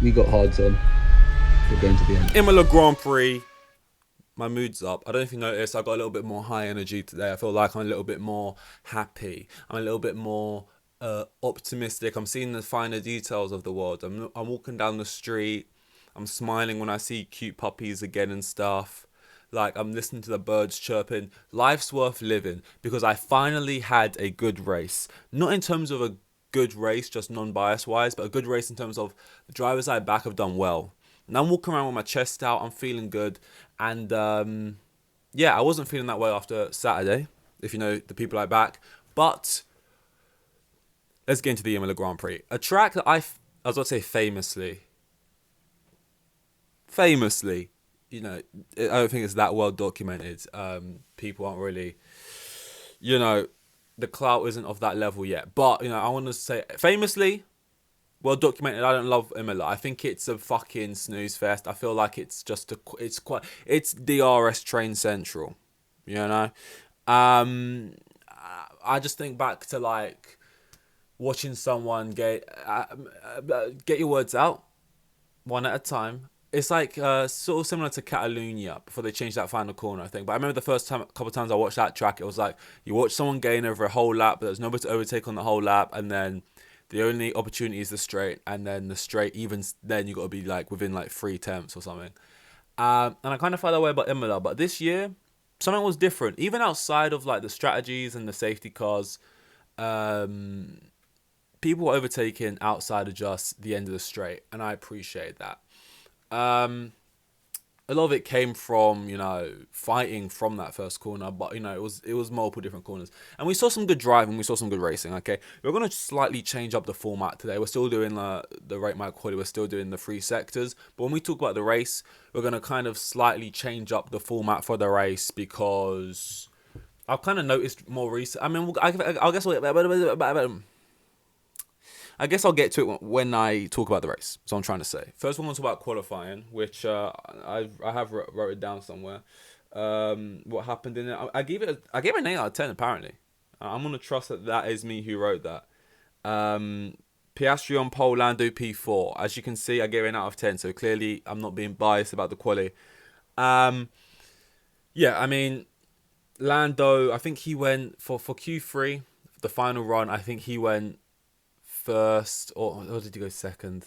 We got hards on. We're going to the end. Imola Grand Prix. My mood's up. I don't know if you noticed, I got a little bit more high energy today. I feel like I'm a little bit more happy. I'm a little bit more optimistic. I'm seeing the finer details of the world. I'm walking down the street. I'm smiling when I see cute puppies again and stuff. Like, I'm listening to the birds chirping. Life's worth living because I finally had a good race. Not in terms of a good race, just non-bias wise, but a good race in terms of the drivers I back have done well. And I'm walking around with my chest out. I'm feeling good. And yeah, I wasn't feeling that way after Saturday, if you know the people I back. But let's get into the Imola Grand Prix. A track that I was about to say famously, you know, I don't think it's that well documented. People aren't really, you know, the clout isn't of that level yet. But, you know, I want to say famously, well documented. I don't love Imola. I think it's a fucking snooze fest. I feel like it's just it's DRS train central, you know. Um, I just think back to like watching someone get your words out one at a time. It's like sort of similar to Catalunya before they changed that final corner, I think. But I remember the first time, a couple of times I watched that track, it was like you watch someone gain over a whole lap, but there's nobody to overtake on the whole lap, and then the only opportunity is the straight, and then the straight, even then you got to be like within like 3 tenths or something. And I kind of felt that way about Imola, but this year something was different. Even outside of like the strategies and the safety cars, um, people were overtaking outside of just the end of the straight, and I appreciate that. Um, a lot of it came from fighting from that first corner, but it was multiple different corners, and we saw some good driving, we saw some good racing. Okay, we're gonna slightly change up the format today. We're still doing the rate mike quality. We're still doing the three sectors, but when we talk about the race, we're gonna kind of slightly change up the format for the race because I've kind of noticed more recent. I mean, I guess I'll get to it when I talk about the race. So I'm trying to say. First, we're going to talk about qualifying, which I have wrote it down somewhere. What happened in it? I gave it an 8 out of 10. Apparently, I'm going to trust that that is me who wrote that. Piastri on pole, Lando P4. As you can see, I gave it an out of 10. So clearly, I'm not being biased about the quali. Um, yeah, I mean, Lando. I think he went for Q3, the final run. I think he went first, or did he go second?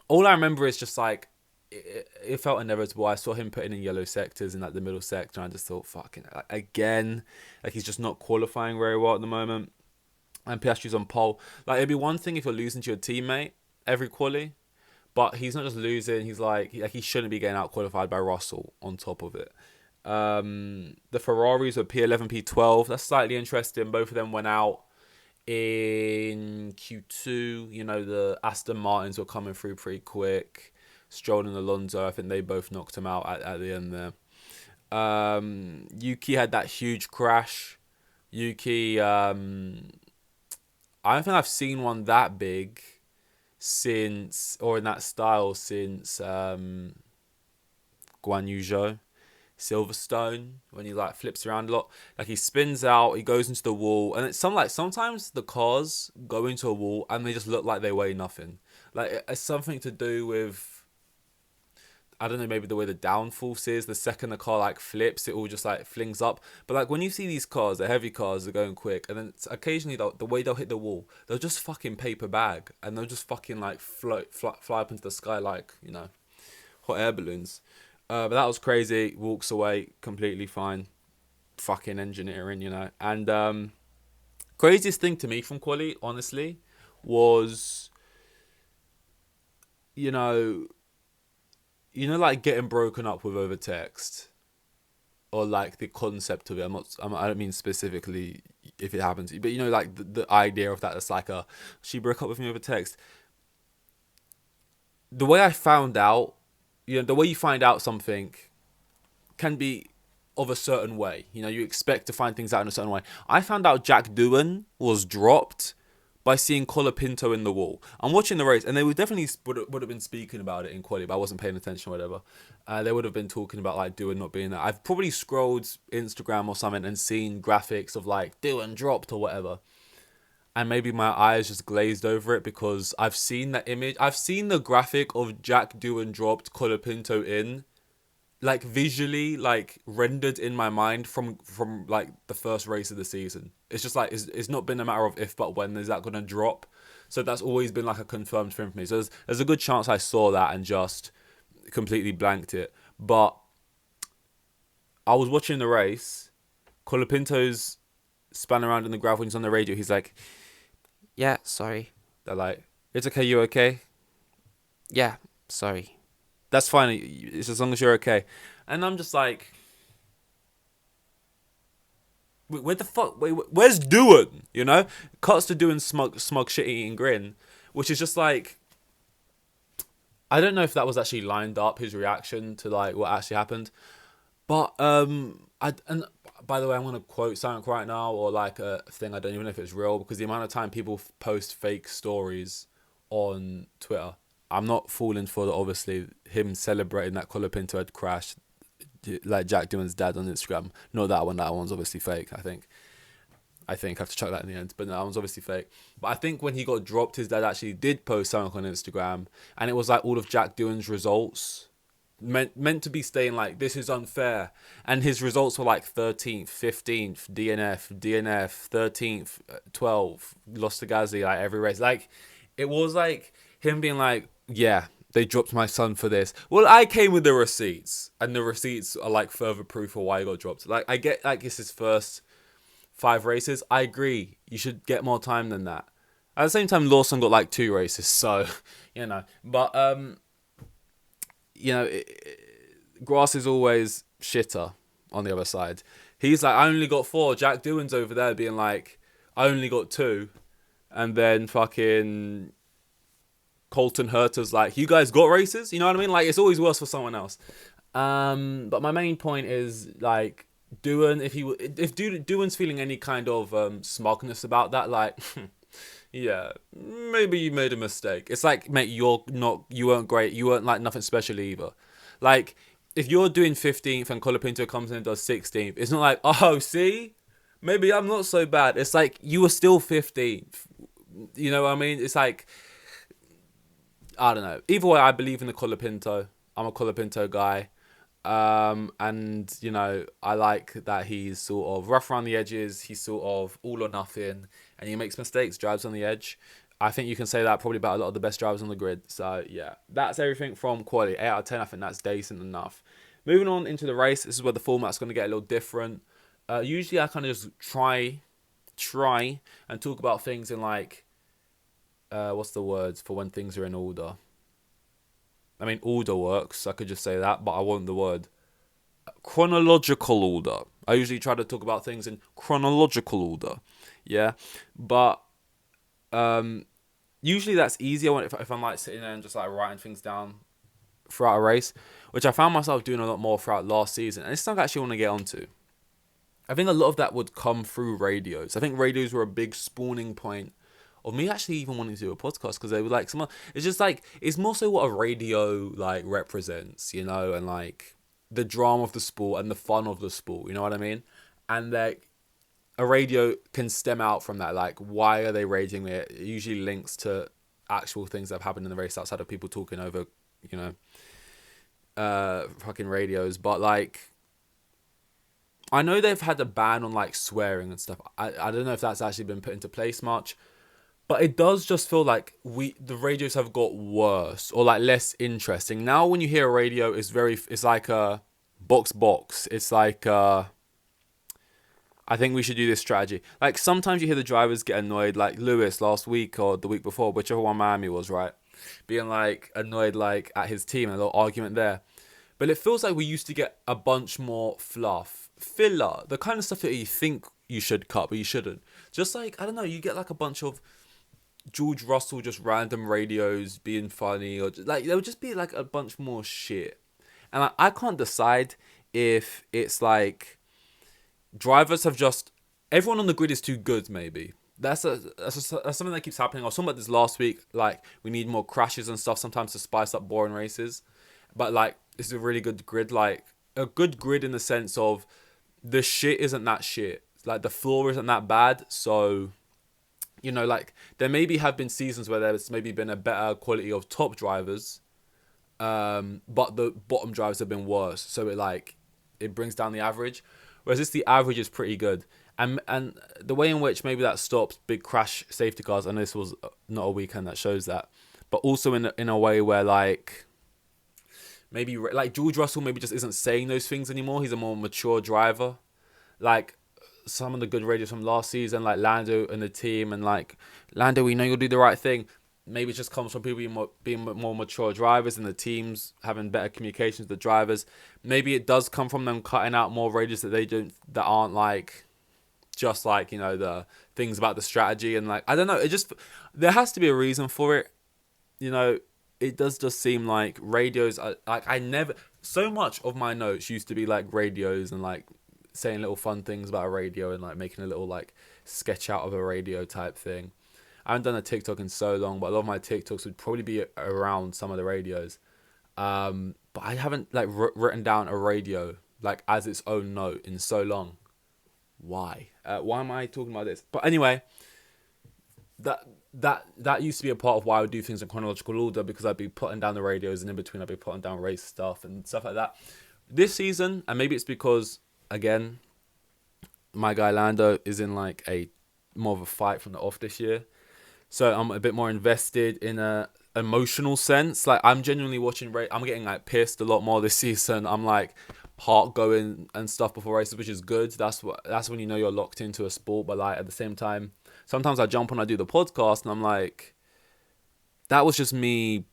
All I remember is just like it felt inevitable. I saw him putting in yellow sectors in like the middle sector, and I just thought, fucking like, again, like he's just not qualifying very well at the moment. And Piastri's on pole. Like it'd be one thing if you're losing to your teammate every quali, but he's not just losing. He's like he shouldn't be getting out qualified by Russell on top of it. The Ferraris were P11, P12. That's slightly interesting. Both of them went out in Q2. The Aston Martins were coming through pretty quick. Stroll and Alonso, I think they both knocked him out at the end there. Yuki had that huge crash. Yuki, I don't think I've seen one that big or in that style since Guan Yu Zhou. Silverstone, when he like flips around a lot, like he spins out, he goes into the wall, and it's sometimes the cars go into a wall and they just look like they weigh nothing. Like it's something to do with, I don't know, maybe the way the downforce is. The second the car like flips, it all just like flings up. But like when you see these cars, the heavy cars, they're going quick, and then occasionally the way they'll hit the wall, they'll just fucking paper bag, and they'll just fucking like fly up into the sky like hot air balloons. But that was crazy. Walks away completely fine. Fucking engineering. And craziest thing to me from quali, honestly, was you know, like getting broken up with over text, or like the concept of it. I don't mean specifically if it happens, but like the idea of that. It's like she broke up with me over text. The way I found out. The way you find out something can be of a certain way. You expect to find things out in a certain way. I found out Jack Doohan was dropped by seeing Colapinto in the wall. I'm watching the race, and they would definitely would have been speaking about it in quali, but I wasn't paying attention or whatever. They would have been talking about like Doohan not being there. I've probably scrolled Instagram or something and seen graphics of like Doohan dropped or whatever. and maybe my eyes just glazed over it because I've seen that image. I've seen the graphic of Jack Doohan dropped Colapinto in, like visually, like rendered in my mind from like the first race of the season. It's just like it's not been a matter of if but when is that gonna drop. So that's always been like a confirmed thing for me. So there's a good chance I saw that and just completely blanked it. But I was watching the race. Colapinto's span around in the gravel when he's on the radio. He's like, "Yeah, sorry." They're like, "It's okay, you okay?" "Yeah, sorry." "That's fine, it's as long as you're okay." And I'm just like, where the fuck? Wait, where's Doohan? You know, cuts to Doohan's smug shit eating grin, which is just like, I don't know if that was actually lined up, his reaction to like what actually happened. But and by the way, I'm gonna quote something right now, or like a thing I don't even know if it's real, because the amount of time people post fake stories on Twitter, I'm not falling for obviously him celebrating that Colapinto had crashed, like Jack Doohan's dad on Instagram. Not that one. That one's obviously fake. I think I have to check that in the end, but no, that one's obviously fake. But I think when he got dropped, his dad actually did post something on Instagram, and it was like all of Jack Doohan's results. Meant to be staying like, this is unfair, and his results were like 13th, 15th, DNF, 13th, 12th, lost to Gasly like every race. Like, it was like him being like, yeah, they dropped my son for this. Well, I came with the receipts, and the receipts are like further proof of why he got dropped. Like, I get like it's his first 5 races. I agree, you should get more time than that. At the same time, Lawson got like 2 races, so but grass is always shitter on the other side. He's like, I only got 4. Jack Doohan's over there being like, I only got 2. And then fucking Colton Herta's like, you guys got races? You know what I mean? Like, it's always worse for someone else. But my main point is like, Doohan, if Doohan's feeling any kind of smugness about that, like, yeah, maybe you made a mistake. It's like, mate, you weren't great. You weren't like nothing special either. Like, if you're doing 15th and Colapinto comes in and does 16th, it's not like, oh, see, maybe I'm not so bad. It's like, you were still 15th. You know what I mean? It's like, I don't know. Either way, I believe in the Colapinto. I'm a Colapinto guy. And I like that he's sort of rough around the edges. He's sort of all or nothing, and he makes mistakes, drives on the edge. I think you can say that probably about a lot of the best drivers on the grid. So yeah, that's everything from quality. 8 out of 10. I think that's decent enough. Moving on into the race, this is where the format's going to get a little different. Usually I kind of just try and talk about things in like, what's the words for when things are in order? I mean, order works. I could just say that, but I want the word chronological order. I usually try to talk about things in chronological order. Yeah, but usually that's easier if I'm like sitting there and just like writing things down throughout a race, which I found myself doing a lot more throughout last season, and it's something I actually want to get onto. I think a lot of that would come through radios. I think radios were a big spawning point of me actually even wanting to do a podcast, because they were like, it's just like, it's more so what a radio like represents, and like the drama of the sport and the fun of the sport, you know what I mean? And like a radio can stem out from that, like, why are they raging it? It usually links to actual things that have happened in the race outside of people talking over, fucking radios. But like, I know they've had a ban on like swearing and stuff. I don't know if that's actually been put into place much, but it does just feel like the radios have got worse or like less interesting. Now when you hear a radio, it's like a box. It's like I think we should do this strategy. Like, sometimes you hear the drivers get annoyed, like Lewis last week or the week before, whichever one Miami was, right? Being like annoyed like at his team, and a little argument there. But it feels like we used to get a bunch more fluff, filler, the kind of stuff that you think you should cut, but you shouldn't. Just like, I don't know, you get like a bunch of George Russell, just random radios being funny, or just, like, there would just be like a bunch more shit. And I can't decide if it's like drivers have just, everyone on the grid is too good, maybe. That's something that keeps happening. I was talking about this last week. Like, we need more crashes and stuff sometimes to spice up boring races. But like, it's a really good grid. Like, a good grid in the sense of the shit isn't that shit. Like, the floor isn't that bad. So You know, like there maybe have been seasons where there's maybe been a better quality of top drivers, but the bottom drivers have been worse. So it brings down the average. Whereas the average is pretty good. And the way in which maybe that stops big crash safety cars, and this was not a weekend that shows that, but also in a way where like maybe like George Russell maybe just isn't saying those things anymore. He's a more mature driver. Like some of the good radios from last season, like Lando and the team, and like Lando, we know you'll do the right thing. Maybe it just comes from people being more mature drivers and the teams having better communications with the drivers. Maybe it does come from them cutting out more radios that aren't like just like, you know, the things about the strategy and like I don't know. There has to be a reason for it. You know, it does just seem like radios are like so much of my notes used to be like radios and like saying little fun things about a radio and like making a little like sketch out of a radio type thing. I haven't done a TikTok in so long, but a lot of my TikToks would probably be around some of the radios. But I haven't like written down a radio like as its own note in so long. Why? Why am I talking about this? But anyway, that used to be a part of why I would do things in chronological order, because I'd be putting down the radios and in between I'd be putting down race stuff and stuff like that. This season, and maybe it's because again, my guy Lando is in like a more of a fight from the off this year. So I'm a bit more invested in a emotional sense. Like I'm genuinely watching I'm getting like pissed a lot more this season. I'm like heart going and stuff before races, which is good. That's when you know you're locked into a sport. But like at the same time, sometimes I jump on, I do the podcast and I'm like, that was just me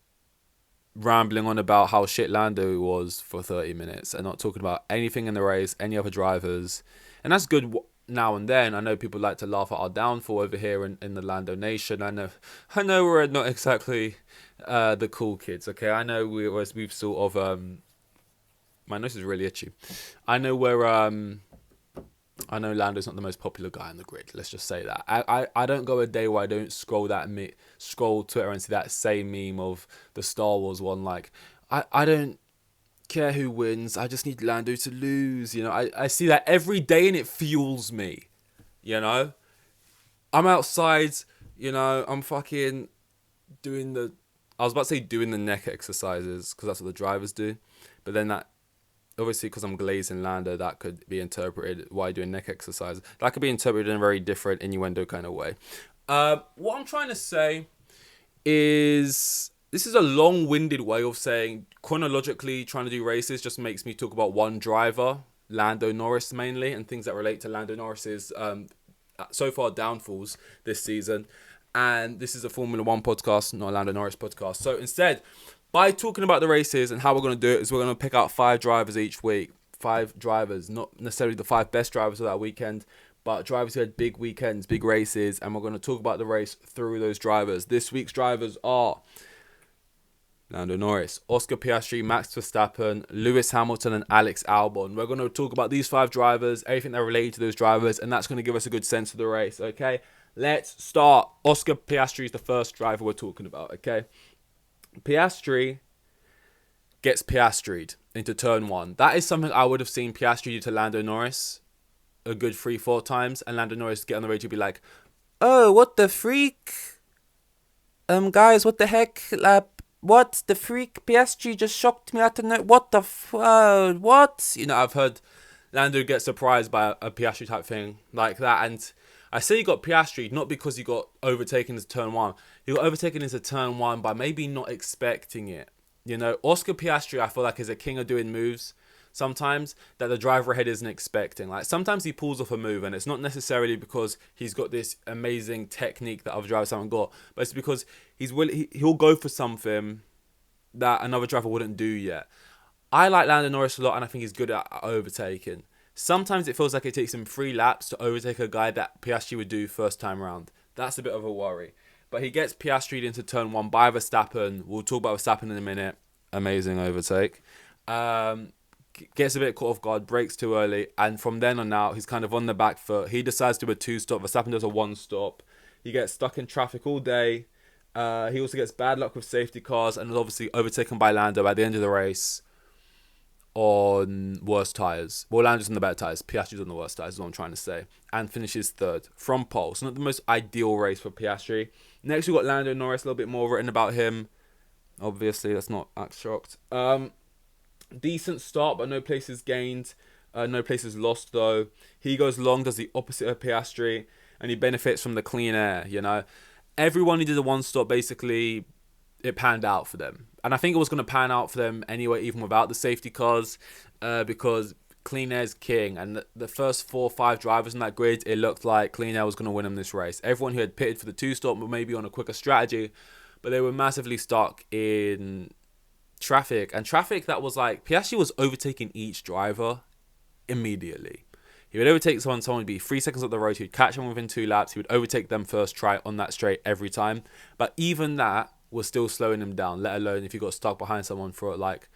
rambling on about how shit Lando was for 30 minutes and not talking about anything in the race, any other drivers. And that's good now and then. I know people like to laugh at our downfall over here in the Lando Nation. I know we're not exactly the cool kids, okay? I know we've sort of... my nose is really itchy. I know Lando's not the most popular guy on the grid. Let's just say that. I don't go a day where I don't scroll Twitter and see that same meme of the Star Wars one. Like, I don't care who wins. I just need Lando to lose. You know, I see that every day and it fuels me. You know, I'm outside. You know, I'm fucking doing I was about to say doing the neck exercises because that's what the drivers do, but then that. Obviously, because I'm glazing Lando, that could be interpreted why doing neck exercise. That could be interpreted in a very different innuendo kind of way. What I'm trying to say is this is a long-winded way of saying chronologically trying to do races just makes me talk about one driver, Lando Norris mainly, and things that relate to Lando Norris's so far downfalls this season. And this is a Formula One podcast, not a Lando Norris podcast. So instead, by talking about the races and how we're going to do it is we're going to pick out 5 drivers each week. 5 drivers, not necessarily the 5 best drivers of that weekend, but drivers who had big weekends, big races, and we're going to talk about the race through those drivers. This week's drivers are Lando Norris, Oscar Piastri, Max Verstappen, Lewis Hamilton, and Alex Albon. We're going to talk about these 5 drivers, everything that related to those drivers, and that's going to give us a good sense of the race, okay? Let's start. Oscar Piastri is the first driver we're talking about, okay? Piastri gets Piastri'd into turn 1. That is something I would have seen Piastri do to Lando Norris a good 3-4 times, and Lando Norris get on the radio be like, "Oh, what the freak? Guys, what the heck? What the freak? Piastri just shocked me out of nowhere. What the what?" You know, I've heard Lando get surprised by a Piastri type thing like that, and I say you got Piastri not because you got overtaken into turn 1. You got overtaken into turn 1 by maybe not expecting it. You know, Oscar Piastri, I feel like, is a king of doing moves sometimes that the driver ahead isn't expecting. Like, sometimes he pulls off a move, and it's not necessarily because he's got this amazing technique that other drivers haven't got, but it's because he'll go for something that another driver wouldn't do yet. I like Lando Norris a lot, and I think he's good at overtaking. Sometimes it feels like it takes him 3 laps to overtake a guy that Piastri would do first time round. That's a bit of a worry. But he gets Piastri'd into turn 1 by Verstappen. We'll talk about Verstappen in a minute. Amazing overtake. Gets a bit caught off guard, brakes too early, and from then on out, he's kind of on the back foot. He decides to do a 2-stop. Verstappen does a 1-stop. He gets stuck in traffic all day. He also gets bad luck with safety cars and is obviously overtaken by Lando at the end of the race. on worse tyres. Well, Lando's on the better tyres. Piastri's on the worst tyres is what I'm trying to say. And finishes third from pole. So not the most ideal race for Piastri. Next, we've got Lando Norris. A little bit more written about him. Obviously, that's not act shocked. Decent start, but no places gained. No places lost, though. He goes long, does the opposite of Piastri. And he benefits from the clean air, you know. Everyone who did a one-stop, basically, it panned out for them. And I think it was going to pan out for them anyway, even without the safety cars, because clean air is king. And the first 4 or 5 drivers in that grid, it looked like clean air was going to win them this race. Everyone who had pitted for the 2-stop were maybe on a quicker strategy, but they were massively stuck in traffic. And traffic that was like, Piastri was overtaking each driver immediately. He would overtake someone would be 3 seconds up the road, he would catch them within 2 laps, he would overtake them first try on that straight every time. But even that was still slowing him down, let alone if you got stuck behind someone for like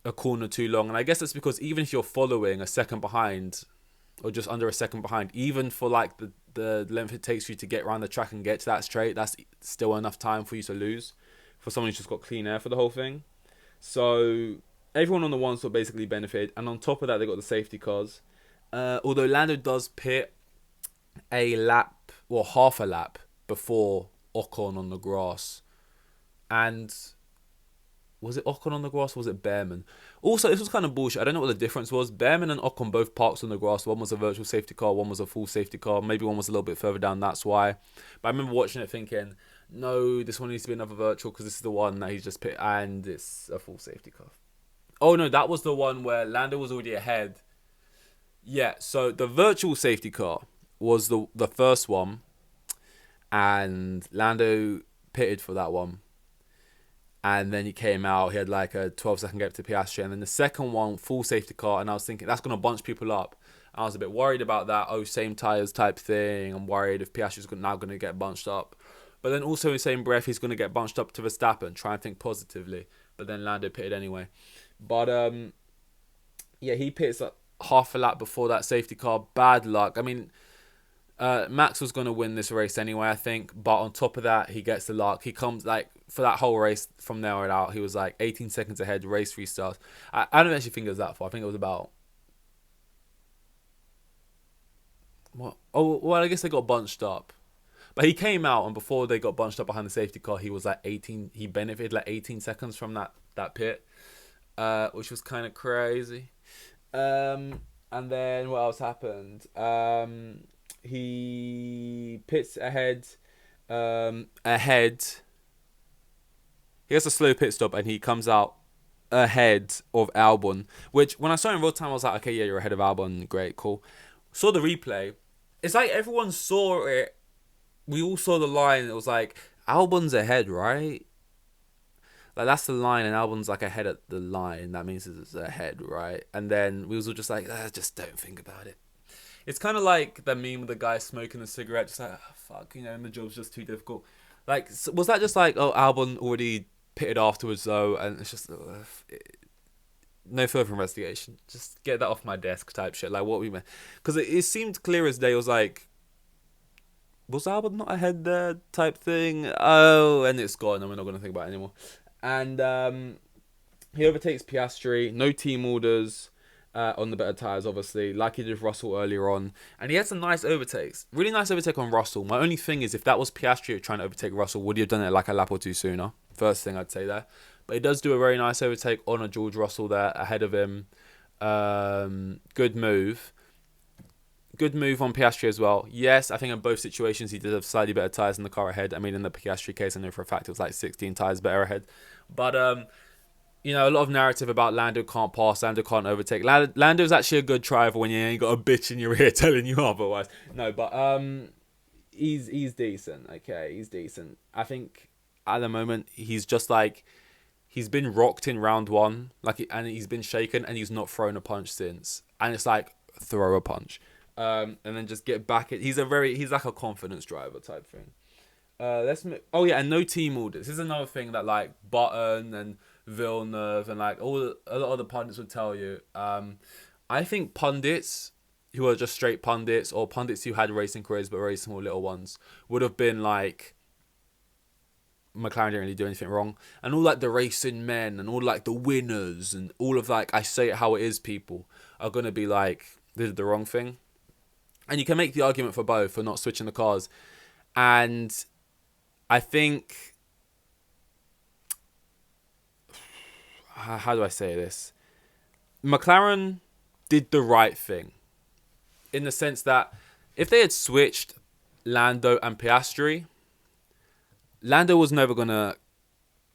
a corner too long. And I guess that's because even if you're following a second behind or just under a second behind, even for like the length it takes you to get around the track and get to that straight, that's still enough time for you to lose for someone who's just got clean air for the whole thing. So everyone on the one stop basically benefited, and on top of that they got the safety cars. Although Lando does pit a lap, well, half a lap before Ocon on the grass. And was it Ocon on the grass or was it Behrman? Also, this was kind of bullshit. I don't know what the difference was. Behrman and Ocon both parked on the grass. One was a virtual safety car, one was a full safety car. Maybe one was a little bit further down, that's why. But I remember watching it thinking, no, this one needs to be another virtual because this is the one that he's just pit, and it's a full safety car. Oh no, that was the one where Lando was already ahead. Yeah, so the virtual safety car was the first one, and Lando pitted for that one. And then he came out, he had like a 12-second gap to Piastri. And then the second one, full safety car, and I was thinking, that's going to bunch people up. I was a bit worried about that, same tyres type thing. I'm worried if Piastri's now going to get bunched up. But then also in the same breath, he's going to get bunched up to Verstappen. Try and think positively. But then Lando pitted anyway. But yeah, he pits like half a lap before that safety car. Bad luck. I mean, Max was going to win this race anyway, I think. But on top of that, he gets the luck. He comes like for that whole race from there on out. He was like 18 seconds ahead. Race restarts. I don't actually think it was that far. I think it was about. What? Oh, well, I guess they got bunched up. But he came out, and before they got bunched up behind the safety car, he was like 18. He benefited like 18 seconds from that pit, which was kind of crazy. And then what else happened? He pits ahead. He has a slow pit stop, and he comes out ahead of Albon. Which, when I saw it in real time, I was like, okay, yeah, you're ahead of Albon. Great, cool. Saw the replay. It's like everyone saw it. We all saw the line. It was like, Albon's ahead, right? Like, that's the line, and Albon's like ahead at the line. That means it's ahead, right? And then we was all just like, just don't think about it. It's kind of like the meme with the guy smoking a cigarette, just like, fuck, and the job's just too difficult. Like, was that just like, Albon already pitted afterwards, though, and it's just, no further investigation. Just get that off my desk type shit. Like, what we meant. Because it seemed clear as day. It was like, was Albon not ahead there type thing? Oh, and it's gone, and we're not going to think about it anymore. And he overtakes Piastri. No team orders on the better tyres, obviously, like he did with Russell earlier on. And he had some nice overtakes. Really nice overtake on Russell. My only thing is, if that was Piastri trying to overtake Russell, would he have done it like a lap or two sooner? First thing I'd say there. But he does do a very nice overtake on a George Russell there ahead of him. Good move. Good move on Piastri as well. Yes, I think in both situations he did have slightly better tyres in the car ahead. I mean, in the Piastri case, I know for a fact it was like 16 tyres better ahead. But, a lot of narrative about Lando can't pass, Lando can't overtake. Lando's actually a good driver when you ain't got a bitch in your ear telling you otherwise. No, but he's decent. Okay, he's decent. I think at the moment he's just like, he's been rocked in round one, and he's been shaken, and he's not thrown a punch since. And it's like, throw a punch. And then just get back. He's like a confidence driver type thing. And no team orders. This is another thing that like Button and Villeneuve and like a lot of the pundits would tell you. I think pundits who are just straight pundits, or pundits who had racing careers but very small little ones, would have been like McLaren didn't really do anything wrong. And all like the racing men and all like the winners and all of like, I say it how it is people are going to be like, they did the wrong thing. And you can make the argument for both, for not switching the cars. And I think, how do I say this? McLaren did the right thing in the sense that if they had switched Lando and Piastri, Lando was never going to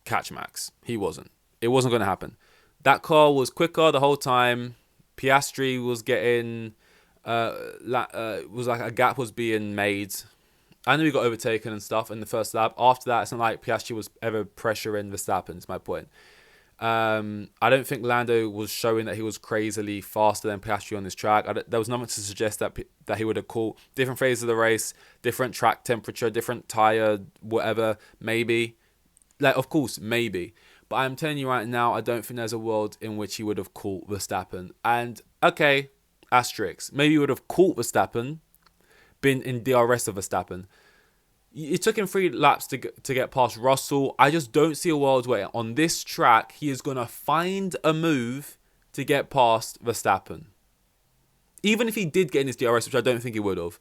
catch Max. He wasn't. It wasn't going to happen. That car was quicker the whole time. Piastri was getting, was like a gap was being made. I know he got overtaken and stuff in the first lap. After that, it's not like Piastri was ever pressuring Verstappen, is my point. I don't think Lando was showing that he was crazily faster than Piastri on this track. There was nothing to suggest that he would have caught different phases of the race, different track temperature, different tyre, whatever, maybe. Like, of course, maybe. But I'm telling you right now, I don't think there's a world in which he would have caught Verstappen. And, okay, asterisk. Maybe he would have caught Verstappen, been in DRS of Verstappen. It took him 3 laps to get past Russell. I just don't see a world where on this track he is going to find a move to get past Verstappen. Even if he did get in his DRS, which I don't think he would have.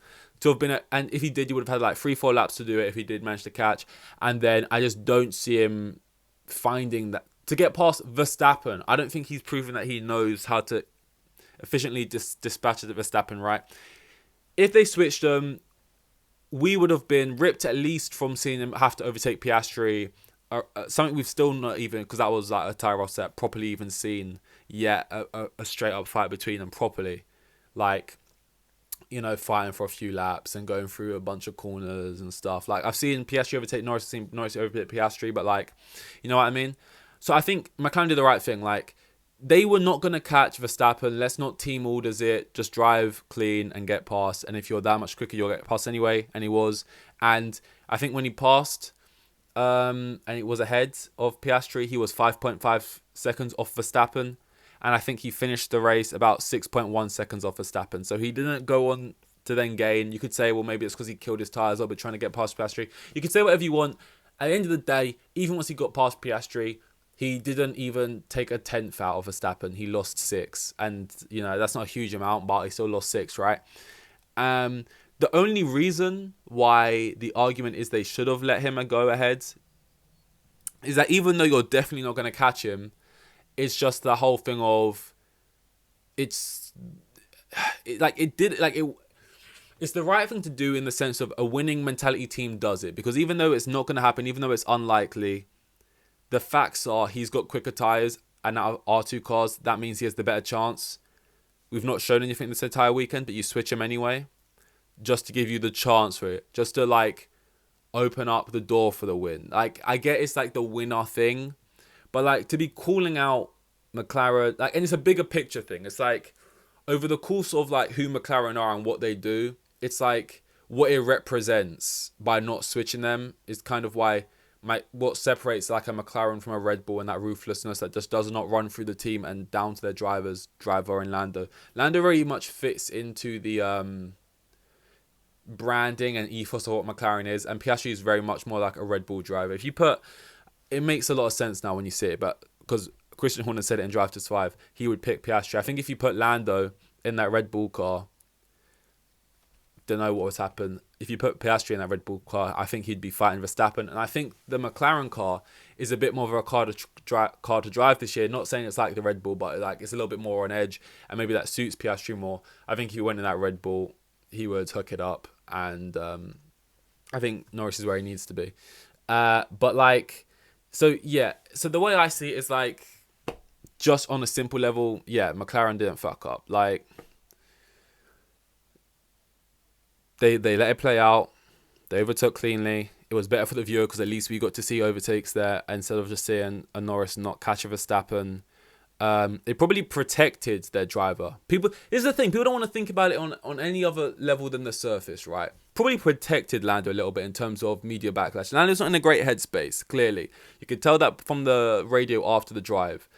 And if he did, he would have had like 3-4 laps to do it if he did manage to catch. And then I just don't see him finding that to get past Verstappen. I don't think he's proven that he knows how to efficiently dispatch the Verstappen, right? If they switched them, we would have been ripped at least from seeing him have to overtake Piastri. Something we've still not even, because that was like a tyre offset, properly even seen yet a straight up fight between them properly. Like, you know, fighting for a few laps and going through a bunch of corners and stuff. Like, I've seen Piastri overtake Norris, I've seen Norris overtake Piastri, but like, you know what I mean? So I think McLaren did the right thing. Like, they were not going to catch Verstappen. Let's not team orders it. Just drive clean and get past. And if you're that much quicker, you'll get past anyway. And he was. And I think when he passed, and it was ahead of Piastri, he was 5.5 seconds off Verstappen. And I think he finished the race about 6.1 seconds off Verstappen. So he didn't go on to then gain. You could say, well, maybe it's because he killed his tyres a little bit trying to get past Piastri. You could say whatever you want. At the end of the day, even once he got past Piastri, he didn't even take a 10th out of Verstappen. He lost 6. And, you know, that's not a huge amount, but he still lost 6, right? The only reason why the argument is they should have let him go ahead is that even though you're definitely not going to catch him, it's just the whole thing of it's the right thing to do in the sense of a winning mentality team does it. Because even though it's not going to happen, even though it's unlikely, the facts are he's got quicker tyres and out of our 2 cars, that means he has the better chance. We've not shown anything this entire weekend, but you switch him anyway just to give you the chance for it. Just to, like, open up the door for the win. Like, I get it's, like, the winner thing, but, like, to be calling out McLaren, like, and it's a bigger picture thing. It's, like, over the course of, like, who McLaren are and what they do, it's, like, what it represents by not switching them is kind of why what separates like a McLaren from a Red Bull and that ruthlessness that just does not run through the team and down to their driver and Lando. Lando very much fits into the branding and ethos of what McLaren is, and Piastri is very much more like a Red Bull driver. It makes a lot of sense now when you see it, but because Christian Horner said it in Drive to Survive, he would pick Piastri. I think if you put Lando in that Red Bull car, don't know what would happen. If you put Piastri in that Red Bull car, I think he'd be fighting Verstappen. And I think the McLaren car is a bit more of a car to drive this year. Not saying it's like the Red Bull, but like it's a little bit more on edge, and maybe that suits Piastri more. I think if he went in that Red Bull, he would hook it up, and I think Norris is where he needs to be. But like, so yeah. So the way I see it is like, just on a simple level, yeah, McLaren didn't fuck up. Like, They let it play out. They overtook cleanly. It was better for the viewer because at least we got to see overtakes there instead of just seeing a Norris not catch a Verstappen. It probably protected their driver. Here's the thing. People don't want to think about it on any other level than the surface, right? Probably protected Lando a little bit in terms of media backlash. Lando's not in a great headspace, clearly. You could tell that from the radio after the drive.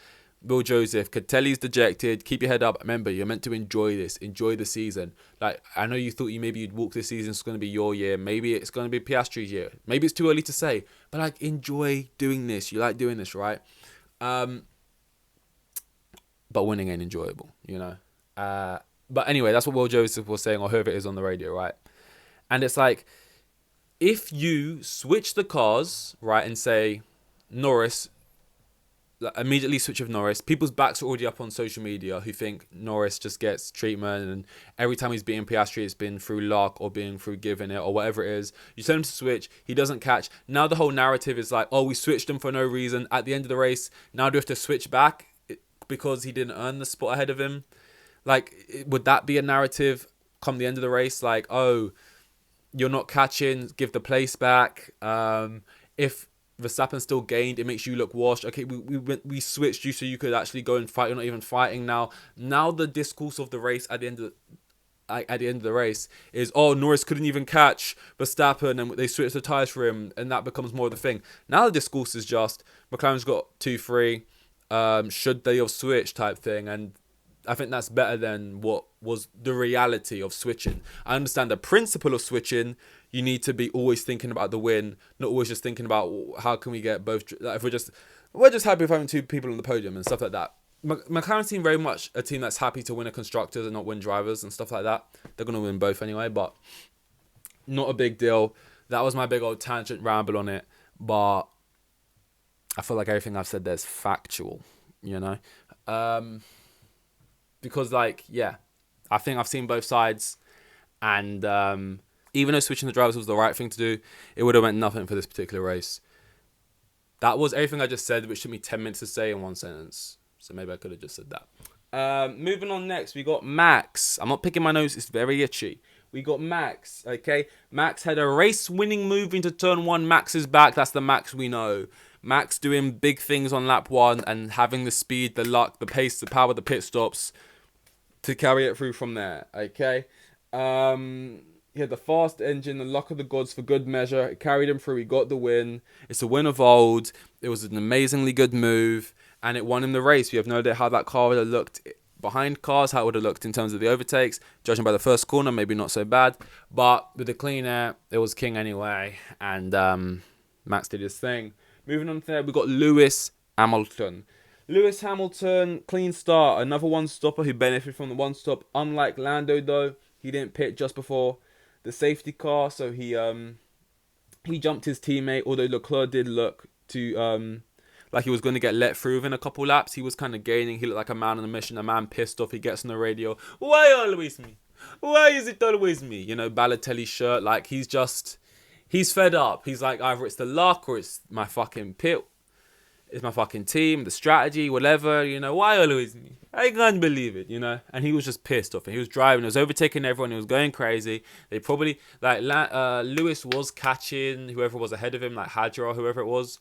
Will Joseph, Catelli's dejected. Keep your head up. Remember, you're meant to enjoy this. Enjoy the season. Like, I know you thought you'd walk this season. It's going to be your year. Maybe it's going to be Piastri's year. Maybe it's too early to say. But, like, enjoy doing this. You like doing this, right? But winning ain't enjoyable, you know? But anyway, that's what Will Joseph was saying, or whoever it is on the radio, right? And it's like, if you switch the cars, right, and say, Norris, immediately switch of Norris, people's backs are already up on social media who think Norris just gets treatment, and every time he's beating Piastri, it's been through luck or being through giving it or whatever it is. You tell him to switch, he doesn't catch. Now the whole narrative is like, oh, we switched him for no reason. At the end of the race, now do we have to switch back because he didn't earn the spot ahead of him? Like, would that be a narrative come the end of the race? Like, oh, you're not catching, give the place back. If Verstappen still gained, it makes you look washed. Okay, we switched you so you could actually go and fight. You're not even fighting now. Now the discourse of the race at the end of the race is, oh, Norris couldn't even catch Verstappen and they switched the tyres for him, and that becomes more of the thing. Now the discourse is just McLaren's got 2-3. Should they have switched type thing, and I think that's better than what was the reality of switching. I understand the principle of switching. You need to be always thinking about the win, not always just thinking about how can we get both. Like, if we're just happy with having two people on the podium and stuff like that. McLaren team very much a team that's happy to win a constructors and not win drivers and stuff like that. They're gonna win both anyway, but not a big deal. That was my big old tangent ramble on it, but I feel like everything I've said there is factual, you know. Because, like, yeah, I think I've seen both sides, and even though switching the drivers was the right thing to do, it would have meant nothing for this particular race. That was everything I just said, which took me 10 minutes to say in one sentence. So maybe I could have just said that. Moving on next, we got Max. I'm not picking my nose, it's very itchy. We got Max, okay? Max had a race-winning move into turn 1. Max is back. That's the Max we know. Max doing big things on lap 1 and having the speed, the luck, the pace, the power, the pit stops to carry it through from there, okay? He had the fast engine, the luck of the gods for good measure. It carried him through. He got the win. It's a win of old. It was an amazingly good move, and it won him the race. We have no idea how that car would have looked behind cars, how it would have looked in terms of the overtakes. Judging by the first corner, maybe not so bad. But with the clean air, it was king anyway, and Max did his thing. Moving on from there, we got Lewis Hamilton. Lewis Hamilton, clean start. Another one-stopper who benefited from the one-stop. Unlike Lando, though, he didn't pit just before the safety car, so he jumped his teammate, although Leclerc did look to like he was going to get let through within a couple laps. He was kind of gaining. He looked like a man on a mission, a man pissed off. He gets on the radio, why always me? Why is it always me? You know, Balotelli's shirt, like he's fed up. He's like, either it's the luck or it's my fucking pit. It's my fucking team, the strategy, whatever, you know, why always me? I can't believe it, you know? And he was just pissed off. And he was driving, he was overtaking everyone, he was going crazy. They probably, like, Lewis was catching whoever was ahead of him, like Hadjar or whoever it was.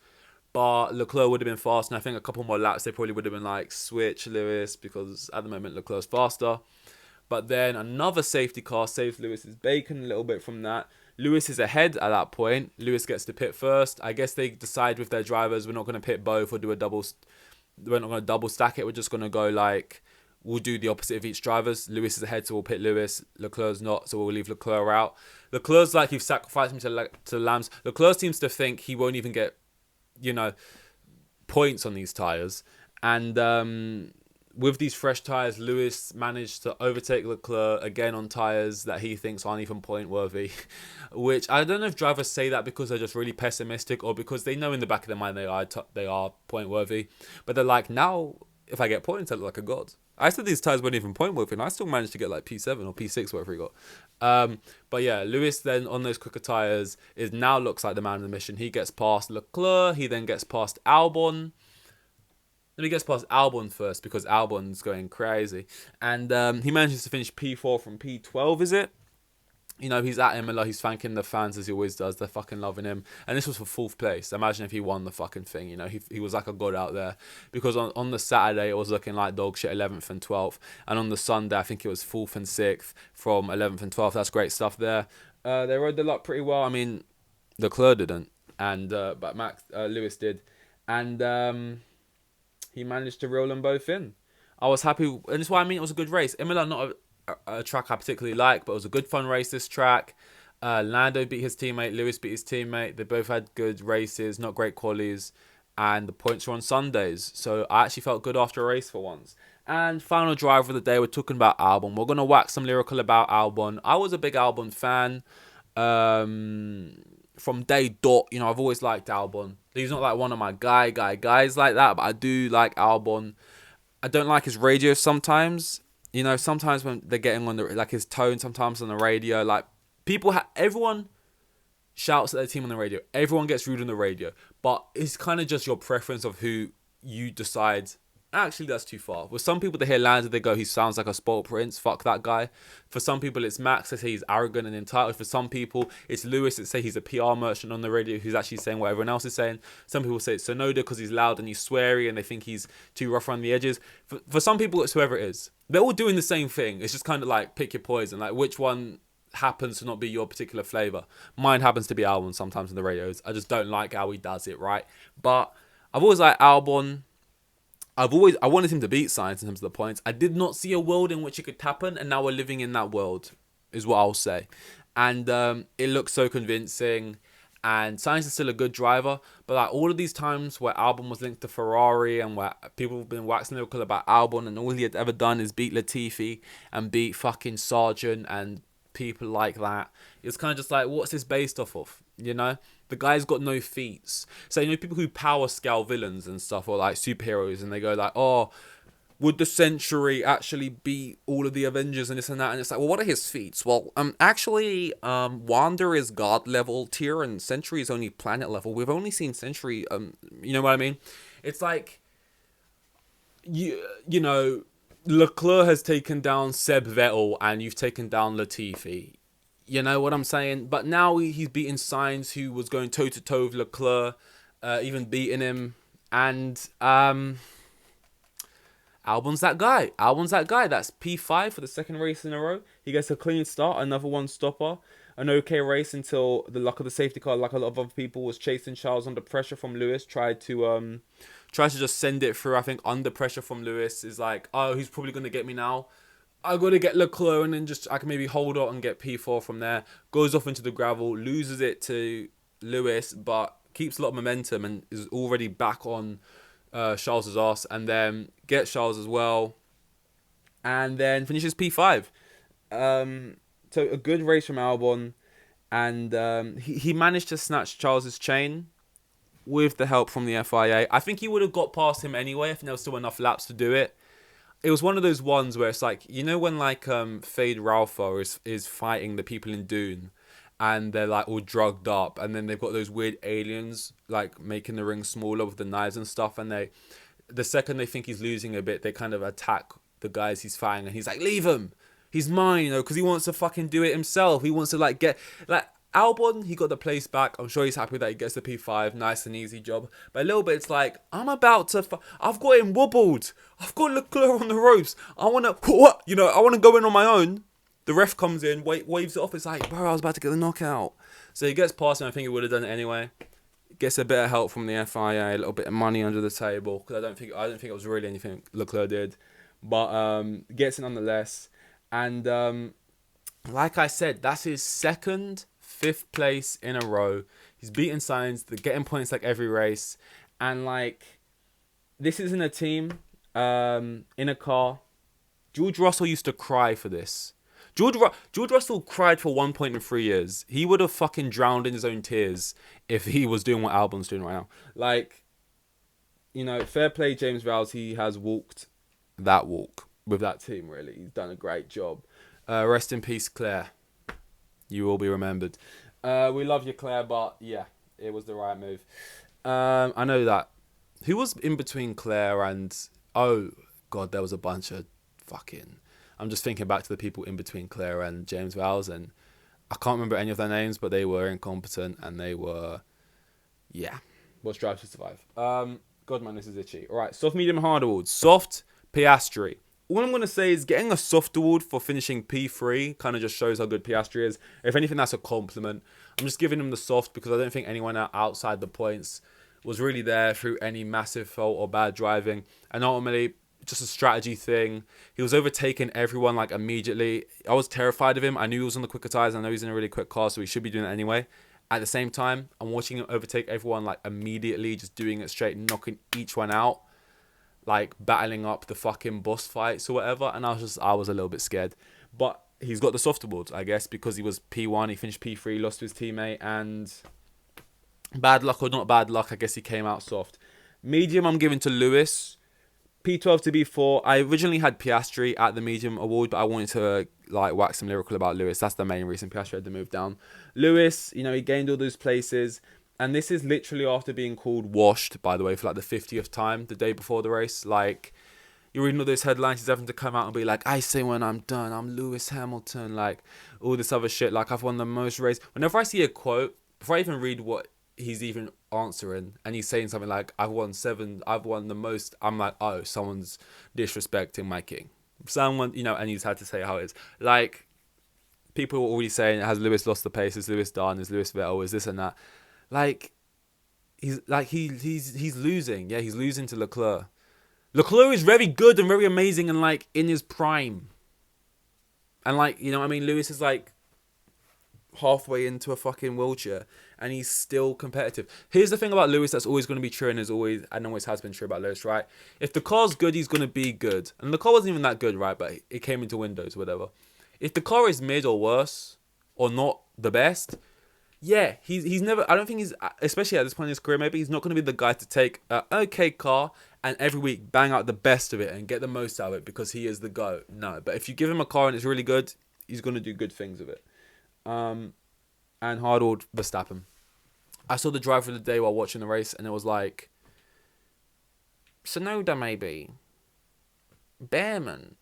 But Leclerc would have been fast, and I think a couple more laps, they probably would have been like, switch Lewis, because at the moment Leclerc's faster. But then another safety car saves Lewis's bacon a little bit from that. Lewis is ahead at that point. Lewis gets to pit first. I guess they decide with their drivers, we're not going to pit both or do a double. We're not going to double stack it. We're just going to go like, we'll do the opposite of each drivers. Lewis is ahead, so we'll pit Lewis. Leclerc's not, so we'll leave Leclerc out. Leclerc's like, you've sacrificed him to Lambs. Leclerc seems to think he won't even get, you know, points on these tyres. And with these fresh tyres, Lewis managed to overtake Leclerc again on tyres that he thinks aren't even point worthy. Which I don't know if drivers say that because they're just really pessimistic or because they know in the back of their mind they are point worthy. But they're like, now if I get points, I look like a god. I said these tyres weren't even point worthy, and I still managed to get like P7 or P6, whatever he got. But yeah, Lewis then on those quicker tyres now looks like the man on the mission. He gets past Leclerc. He then gets past Albon. Then he gets past Albon first because Albon's going crazy. And he manages to finish P4 from P12, is it? You know, he's at Imola. He's thanking the fans as he always does. They're fucking loving him. And this was for 4th place. Imagine if he won the fucking thing. You know, he was like a god out there. Because on the Saturday, it was looking like dog shit 11th and 12th. And on the Sunday, I think it was 4th and 6th from 11th and 12th. That's great stuff there. They rode the luck pretty well. I mean, Leclerc didn't. But Lewis did. And he managed to reel them both in. I was happy, and that's why I mean it was a good race. Imola, not a track I particularly like, but it was a good fun race. This track, Lando beat his teammate, Lewis beat his teammate. They both had good races, not great qualies, and the points were on Sundays. So I actually felt good after a race for once. And final driver of the day, we're talking about Albon. We're gonna wax some lyrical about Albon. I was a big Albon fan. From day dot, you know, I've always liked Albon. He's not like one of my guys like that, but I do like Albon. I don't like his radio sometimes. You know, sometimes when they're getting on the, like his tone sometimes on the radio, like everyone shouts at their team on the radio. Everyone gets rude on the radio, but it's kind of just your preference of who you decide. Actually, that's too far. With some people, they hear Lando, they go, he sounds like a spoiled prince. Fuck that guy. For some people, it's Max. They say he's arrogant and entitled. For some people, it's Lewis. That say he's a PR merchant on the radio who's actually saying what everyone else is saying. Some people say it's Sonoda because he's loud and he's sweary and they think he's too rough around the edges. For some people, it's whoever it is. They're all doing the same thing. It's just kind of like pick your poison. Like which one happens to not be your particular flavour. Mine happens to be Albon sometimes in the radios. I just don't like how he does it, right? But I've always liked Albon. I wanted him to beat Sainz in terms of the points. I did not see a world in which it could happen, and now we're living in that world, is what I'll say. And it looks so convincing, and Sainz is still a good driver, but like all of these times where Albon was linked to Ferrari and where people have been waxing lyrical about Albon, and all he had ever done is beat Latifi and beat fucking Sargent and people like that, it's kind of just like, what's this based off of? You know, the guy's got no feats. So, you know, people who power scale villains and stuff, or like superheroes, and they go like, oh, would the Century actually beat all of the Avengers and this and that? And it's like, well, what are his feats? Well, actually, Wanda is God level tier and Century is only planet level. We've only seen Century, you know what I mean? It's like, you know, Leclerc has taken down Seb Vettel and you've taken down Latifi. You know what I'm saying? But now he's beating Sainz, who was going toe-to-toe with Leclerc, even beating him. And Albon's that guy. That's P5 for the second race in a row. He gets a clean start, another one stopper. An okay race until the luck of the safety car, like a lot of other people, was chasing Charles under pressure from Lewis. Tried to just send it through. I think under pressure from Lewis is like, oh, he's probably going to get me now. I got to get Leclerc and then I can maybe hold on and get P4 from there. Goes off into the gravel, loses it to Lewis, but keeps a lot of momentum and is already back on Charles's ass, and then gets Charles as well, and then finishes P5. So a good race from Albon, and he managed to snatch Charles's chain with the help from the FIA. I think he would have got past him anyway if there was still enough laps to do it. It was one of those ones where it's like, you know when like Fade Ralpho is fighting the people in Dune and they're like all drugged up, and then they've got those weird aliens like making the ring smaller with the knives and stuff, and the second they think he's losing a bit, they kind of attack the guys he's fighting, and he's like, leave him, he's mine, you know, because he wants to fucking do it himself. He wants to like get like Albon, he got the place back. I'm sure he's happy that he gets the P5. Nice and easy job. But a little bit, it's like, I'm about to... I've got him wobbled. I've got Leclerc on the ropes. I want to... What? You know, I want to go in on my own. The ref comes in, waves it off. It's like, bro, I was about to get the knockout. So he gets past him. I think he would have done it anyway. Gets a bit of help from the FIA, a little bit of money under the table. Because I don't think it was really anything Leclerc did. But gets it nonetheless. And like I said, that's his second... 5th place in a row. He's beaten Sainz. They're getting points like every race. And like, this isn't a team in a car. George Russell used to cry for this. George Russell cried for 1 point in 3 years. He would have fucking drowned in his own tears if he was doing what Albon's doing right now. Like, you know, fair play James Vowles. He has walked that walk with that team, really. He's done a great job. Rest in peace, Claire. You will be remembered. We love you, Claire, but yeah, it was the right move. I know that. Who was in between Claire and... Oh, God, there was a bunch of fucking... I'm just thinking back to the people in between Claire and James Vowles, and I can't remember any of their names, but they were incompetent, and they were... Yeah. What's Drive to Survive? God, man, this is itchy. All right, soft, medium, hard awards. Soft, Piastri. All I'm going to say is getting a soft award for finishing P3 kind of just shows how good Piastri is. If anything, that's a compliment. I'm just giving him the soft because I don't think anyone outside the points was really there through any massive fault or bad driving. And ultimately, just a strategy thing. He was overtaking everyone like immediately. I was terrified of him. I knew he was on the quicker tires. I know he's in a really quick car, so he should be doing it anyway. At the same time, I'm watching him overtake everyone like immediately, just doing it straight, knocking each one out, like battling up the fucking boss fights or whatever. And I was a little bit scared. But he's got the softer boards, I guess, because he was P1, he finished P3, lost to his teammate, and bad luck or not bad luck, I guess he came out soft. Medium, I'm giving to Lewis. P12 to B4. I originally had Piastri at the medium award, but I wanted to like wax some lyrical about Lewis. That's the main reason Piastri had to move down. Lewis, you know, he gained all those places, and this is literally after being called washed, by the way, for like the 50th time the day before the race. Like, you're reading all those headlines, he's having to come out and be like, I say when I'm done, I'm Lewis Hamilton, like all this other shit, like I've won the most race. Whenever I see a quote, before I even read what he's even answering, and he's saying something like, I've won the most, I'm like, oh, someone's disrespecting my king. Someone, you know, and he's had to say how it is. Like, people are already saying, has Lewis lost the pace? Is Lewis done? Is Lewis Vettel? Is this and that? Like, he's losing. Yeah, he's losing to Leclerc. Leclerc is very good and very amazing and like in his prime. And like, you know what I mean? Lewis is like halfway into a fucking wheelchair and he's still competitive. Here's the thing about Lewis that's always going to be true and always has been true about Lewis, right? If the car's good, he's going to be good. And the car wasn't even that good, right? But it came into Windows, whatever. If the car is mid or worse or not the best, yeah, he's never, I don't think he's, especially at this point in his career, maybe he's not going to be the guy to take an okay car and every week bang out the best of it and get the most out of it because he is the GOAT. No, but if you give him a car and it's really good, he's going to do good things with it. And hard-old Verstappen. I saw the driver of the day while watching the race and it was like, Sonoda maybe, Behrman,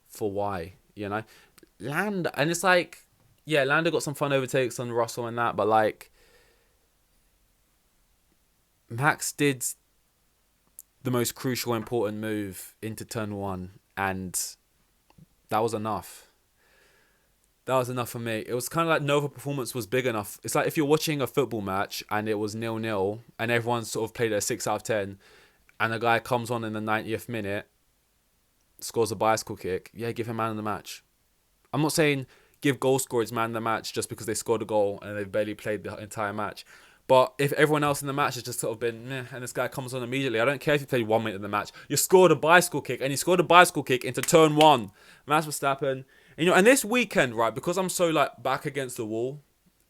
for why, you know? Lando, and it's like, yeah, Lando got some fun overtakes on Russell and that, but like, Max did the most crucial, important move into turn one, and that was enough. That was enough for me. It was kind of like no other performance was big enough. It's like if you're watching a football match and it was 0-0 and everyone sort of played a 6 out of 10 and a guy comes on in the 90th minute, scores a bicycle kick, yeah, give him man of the match. I'm not saying give goal scorers man of the match just because they scored a goal and they've barely played the entire match. But if everyone else in the match has just sort of been meh, and this guy comes on immediately, I don't care if you played 1 minute of the match. You scored a bicycle kick, and he scored a bicycle kick into turn one. Max Verstappen. You know, and this weekend, right, because I'm so like back against the wall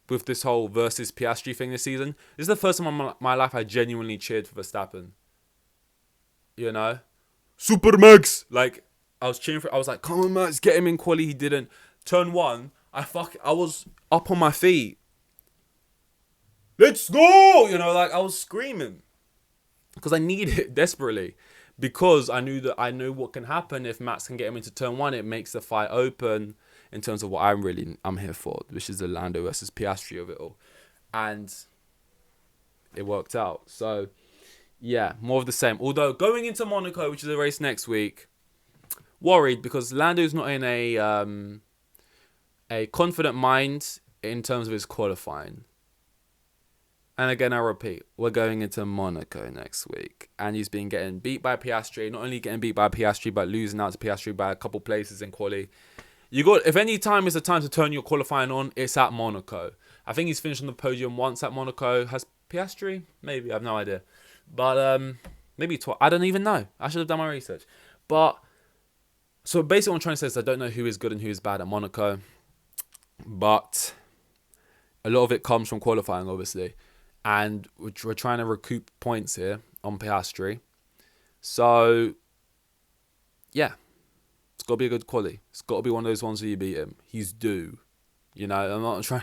with this whole versus Piastri thing this season, this is the first time in my life I genuinely cheered for Verstappen. You know? Super Max! Like, I was cheering for, I was like, come on, Max, get him in quali. He didn't. Turn one, I was up on my feet. Let's go! You know, like, I was screaming. Because I need it desperately. Because I knew what can happen if Max can get him into turn one. It makes the fight open in terms of what I'm here for, which is the Lando versus Piastri of it all. And it worked out. So, yeah, more of the same. Although, going into Monaco, which is a race next week, worried because Lando's not in a confident mind in terms of his qualifying. And again, I repeat, we're going into Monaco next week. And he's been getting beat by Piastri. Not only getting beat by Piastri, but losing out to Piastri by a couple places in quali. If any time is the time to turn your qualifying on, it's at Monaco. I think he's finished on the podium once at Monaco. Has Piastri? Maybe, I have no idea. But maybe twice. I don't even know. I should have done my research. But, so basically what I'm trying to say is I don't know who is good and who is bad at Monaco. But a lot of it comes from qualifying, obviously. And we're trying to recoup points here on Piastri. So, yeah. It's got to be a good quali. It's got to be one of those ones where you beat him. He's due. You know, I'm not trying...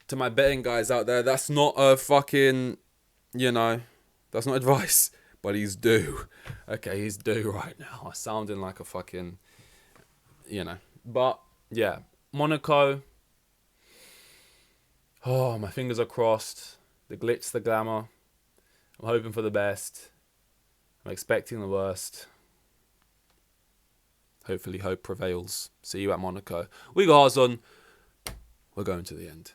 To my betting guys out there, that's not a fucking... You know, that's not advice. But he's due. Okay, he's due right now. I'm sounding like a fucking... You know. But, yeah. Monaco. Oh, my fingers are crossed. The glitz, the glamour. I'm hoping for the best. I'm expecting the worst. Hopefully hope prevails. See you at Monaco. We got ours on. We're going to the end.